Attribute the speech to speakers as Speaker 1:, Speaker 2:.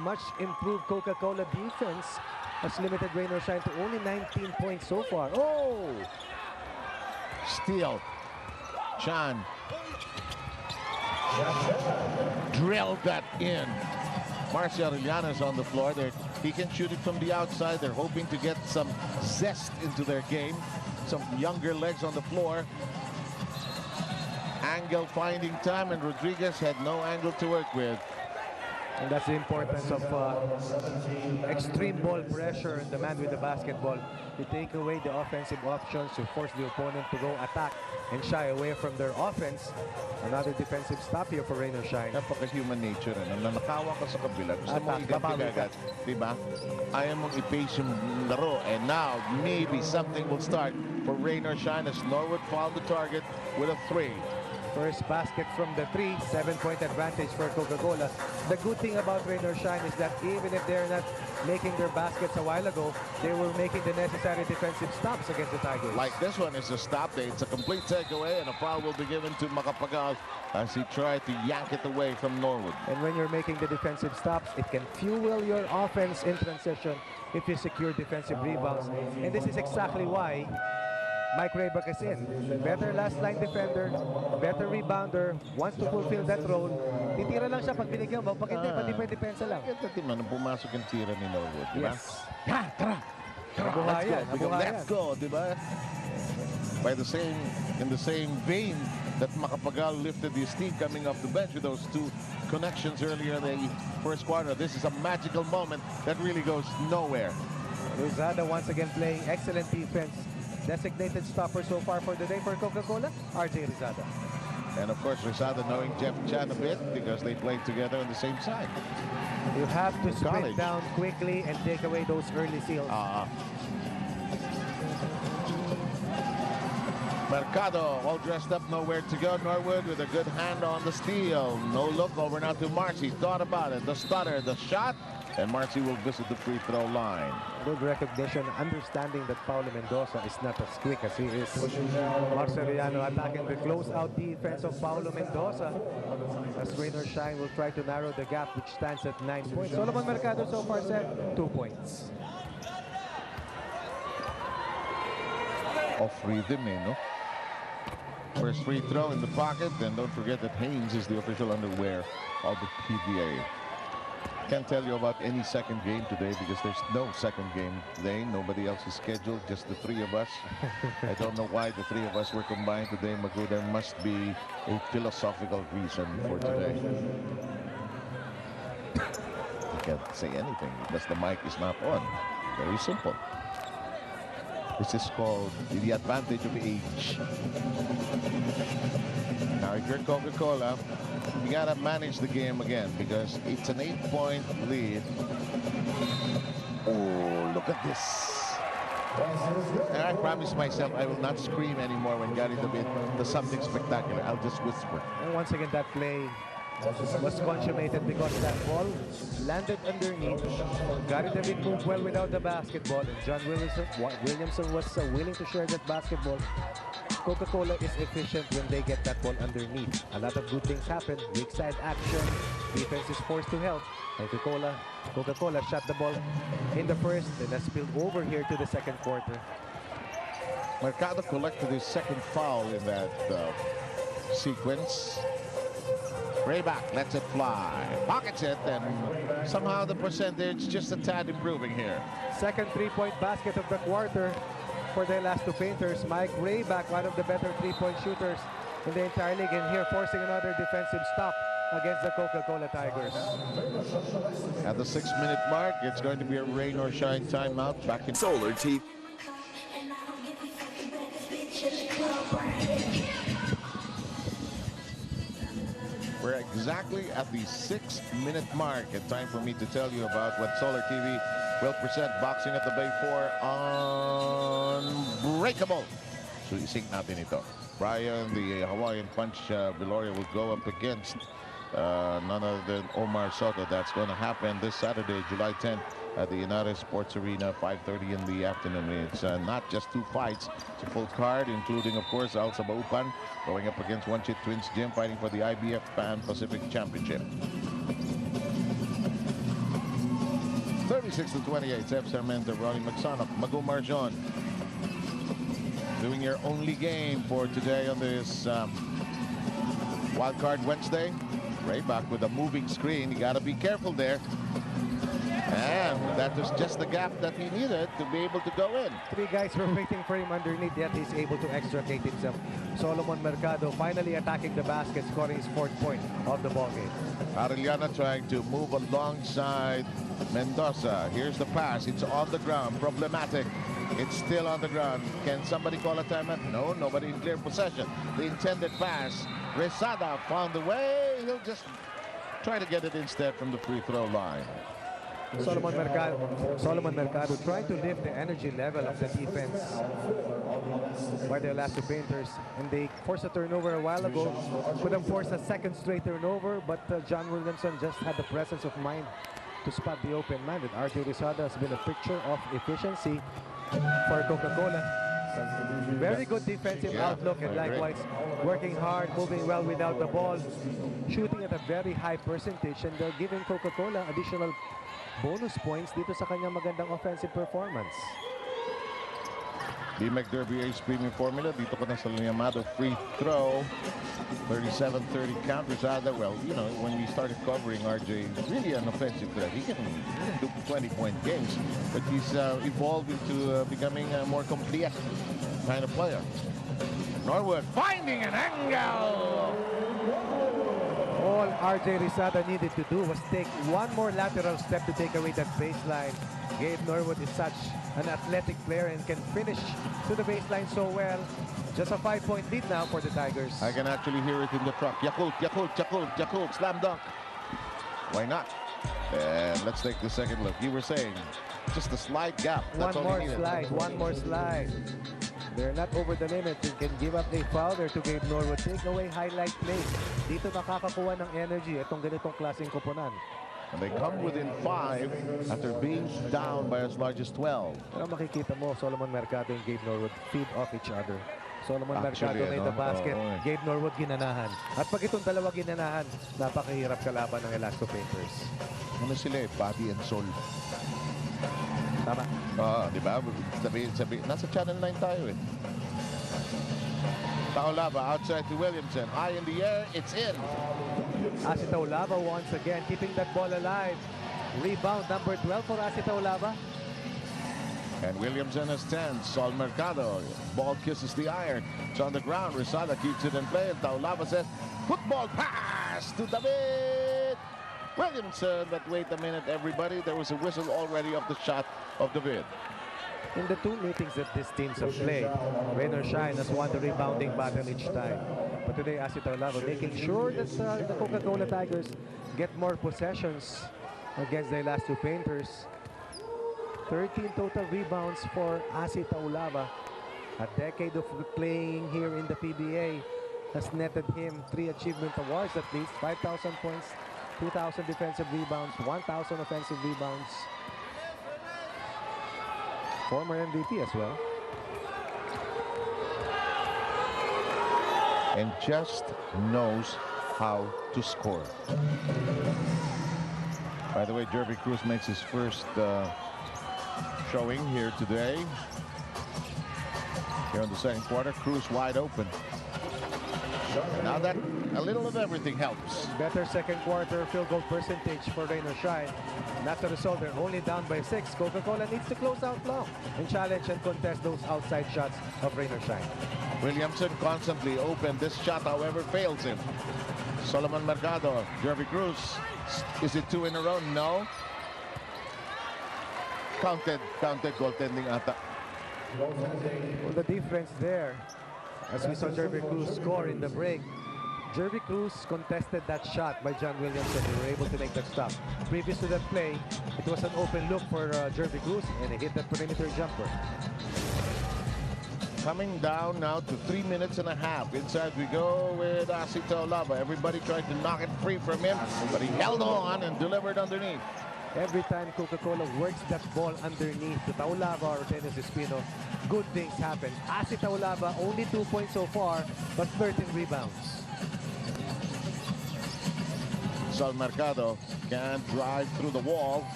Speaker 1: much improved Coca-Cola defense has limited rain or shine to only 19 points so far. Oh!
Speaker 2: Steal. Chan drilled that in. Marcio Arellano's on the floor. He can shoot it from the outside. They're hoping to get some zest into their game. Some younger legs on the floor. Angle finding time, and Rodriguez had no angle to work with.
Speaker 1: And that's the importance of extreme ball pressure. The man with the basketball, to take away the offensive options, to force the opponent to go attack and shy away from their offense. Another defensive stop here for rain or shine.
Speaker 2: Napaka-human nature. Nanakawa ka sa kabila. Gusto mo iganti agad. Diba? Ayaw mong i-pace yung laro. And now, maybe something will start for rain or shine as Norwood found the target with a 3.
Speaker 1: First basket from the 3, 7-point advantage for Coca-Cola. The good thing about rain or shine is that even if they're not making their baskets a while ago, they were making the necessary defensive stops against the Tigers.
Speaker 2: Like this one is a stop. It's a complete takeaway, and a foul will be given to Macapagal as he tried to yank it away from Norwood.
Speaker 1: And when you're making the defensive stops, it can fuel your offense in transition if you secure defensive rebounds. And this is exactly why Mike Rayback is in. Better last line defender, better rebounder, wants to fulfill that role. Titira lang siya pag binigyan mo, pag hindi, pati pa depensa lang.
Speaker 2: Ito naman, pumasok yung tira ni Norwood, diba?
Speaker 1: Yes.
Speaker 2: Tara! Let's go, diba? In the same vein that Macapagal lifted his team coming off the bench with those 2 connections earlier in the first quarter. This is a magical moment that really goes nowhere.
Speaker 1: Rizada once again playing excellent defense. Designated stopper so far for the day for Coca-Cola, RJ Rizada.
Speaker 2: And of course, Rizada knowing Jeff Chan a bit because they played together on the same side.
Speaker 1: You have to sprint down quickly and take away those early steals.
Speaker 2: Mercado all dressed up, nowhere to go. Norwood with a good hand on the steal. No look over now to Marcy. Thought about it. The stutter, the shot. And Marcy will visit the free throw line.
Speaker 1: Good recognition, understanding that Paulo Mendoza is not as quick as he is. Marceliano attacking the close-out defense of Paulo Mendoza. As rain or shine will try to narrow the gap, which stands at 9 points. Solomon Mercado so far set 2 points.
Speaker 2: Off rhythm, no? First free throw in the pocket. Then don't forget that Haynes is the official underwear of the PBA. Can't tell you about any second game today because there's no second game today. Nobody else is scheduled, just the 3 of us. I don't know why the 3 of us were combined today, Magu. There must be a philosophical reason for today. You can't say anything because the mic is not on. Very simple. This is called the advantage of age. Now, if you're Coca-Cola, you gotta manage the game again because it's an 8-point lead. Oh, look at this. And I promised myself I will not scream anymore when Gary David does something spectacular. I'll just whisper.
Speaker 1: And once again, that play was consummated because that ball landed underneath. Gary David moved well without the basketball, and John Williamson was willing to share that basketball. Coca-Cola is efficient when they get that ball underneath. A lot of good things happen. Weak side action. Defense is forced to help. Coca-Cola shot the ball in the first and has spilled over here to the second quarter.
Speaker 2: Mercado collected his second foul in that sequence. Rayback lets it fly. Pockets it, and somehow the percentage just a tad improving here.
Speaker 1: Second 3-point basket of the quarter for the Elasto Painters. Mike Rayback, one of the better 3-point shooters in the entire league, and here forcing another defensive stop against the Coca-Cola Tigers.
Speaker 2: At the 6-minute mark, it's going to be a rain or shine timeout back in
Speaker 3: Solar TV.
Speaker 2: We're exactly at the 6-minute mark, and time for me to tell you about what Solar TV will present. Boxing at the Bay 4 Unbreakable. So ising natin ito. Brian, the Hawaiian Punch Viloria will go up against none other than Omar Soto. That's going to happen this Saturday, July 10th at the United Sports Arena, 5:30 in the afternoon. It's not just 2 fights. It's a full card, including, of course, Al Sabaupan going up against One Chit Twins Gym, fighting for the IBF Pan Pacific Championship. 36-28. Seb Sarmiento, Ronnie McSonnock, Magu Marjon. Doing your only game for today on this Wildcard Wednesday. Ray back with a moving screen. You got to be careful there. And that was just the gap that he needed to be able to go in.
Speaker 1: Three guys were waiting for him underneath, yet he's able to extricate himself. Solomon Mercado finally attacking the basket, scoring his 4th point of the ballgame.
Speaker 2: Arellana trying to move alongside Mendoza. Here's the pass. It's on the ground. Problematic. It's still on the ground. Can somebody call a timeout? No, nobody in clear possession. The intended pass. Resada found the way. He'll just try to get it instead from the free throw line.
Speaker 1: Solomon Mercado trying to lift the energy level of the defense by the Elasto Painters, and they forced a turnover a while ago. Could have forced a second straight turnover, but John Williamson just had the presence of mind to spot the open man. And RJ Rizada has been a picture of efficiency for Coca-Cola. Very good defensive outlook, and likewise working hard, moving well without the ball, shooting at a very high percentage, and they're giving Coca-Cola additional bonus points dito sa kanyang magandang offensive performance.
Speaker 2: BMAC Derby Ace Premium Formula. Dito ko na sa Llamados free throw. 37-30 count. Rizada, well, you know, when we started covering RJ, really an offensive threat. He can do 20-point games, but he's evolved into becoming a more complete kind of player. Norwood finding an angle.
Speaker 1: All RJ Rizada needed to do was take one more lateral step to take away that baseline. Gabe Norwood is such an athletic player and can finish to the baseline so well. Just a 5-point lead now for the Tigers.
Speaker 2: I can actually hear it in the truck. Yakult, Yakult, Yakult, Yakult, slam dunk. Why not? And let's take the second look. You were saying just a slight gap. That's
Speaker 1: one more slide. They're not over the limit. You can give up a foul there to Gabe Norwood. Take away highlight play. Dito nakakakuha ng energy itong ganitong klaseng koponan.
Speaker 2: And they come within 5 after being down by as large as 12.
Speaker 1: Pero makikita mo, Solomon Mercado and Gabe Norwood feed off each other. Solomon Mercado made the basket, Gabe Norwood ginanahan. At pag itong dalawa ginanahan, napakahirap kalaban ng Elasto Painters.
Speaker 2: Ano sila eh? Body and soul.
Speaker 1: Tama.
Speaker 2: Di ba? Sabihin. Nasa Channel 9 tayo eh. Taulava outside to Williamson. High in the air. It's in.
Speaker 1: Asi Taulava once again keeping that ball alive. Rebound number 12 for Asi Taulava.
Speaker 2: And Williamson has 10. Sol Mercado. Ball kisses the iron. It's on the ground. Rizada keeps it in play. And Taulava says, football pass to David Williamson. But wait a minute, everybody. There was a whistle already of the shot of David.
Speaker 1: In the 2 meetings that these teams have played, rain or shine has won the rebounding battle each time. But today, Asi Taulava making sure that the Coca-Cola Tigers get more possessions against the Elasto Painters. 13 total rebounds for Asi Taulava. A decade of playing here in the PBA has netted him 3 achievement awards at least, 5,000 points, 2,000 defensive rebounds, 1,000 offensive rebounds. Former MVP as well.
Speaker 2: And just knows how to score. By the way, Jervy Cruz makes his first showing here today. Here in the second quarter, Cruz wide open. Now that a little of everything helps.
Speaker 1: Better second quarter field goal percentage for rain or shine. Not the result, they're only down by 6. Coca-Cola needs to close out long and challenge and contest those outside shots of rain or shine.
Speaker 2: Williamson constantly open. This shot, however, fails him. Solomon Mercado, Jervy Cruz. Is it 2 in a row? No. Counted goaltending ata.
Speaker 1: Well, the difference there, as we saw Jervy Cruz score in the break, Jervy Cruz contested that shot by John Williamson. They were able to make that stop. Previous to that play, it was an open look for Jervy Cruz, and he hit that perimeter jumper.
Speaker 2: Coming down now to 3 minutes and a half. Inside we go with Asi Taulava. Everybody tried to knock it free from him, but he held on and delivered underneath.
Speaker 1: Every time Coca-Cola works that ball underneath to Taulava or Dennis Espino, good things happen. Asi Taulava, only 2 points so far, but 13 rebounds.
Speaker 2: Sol Mercado can drive through the wall.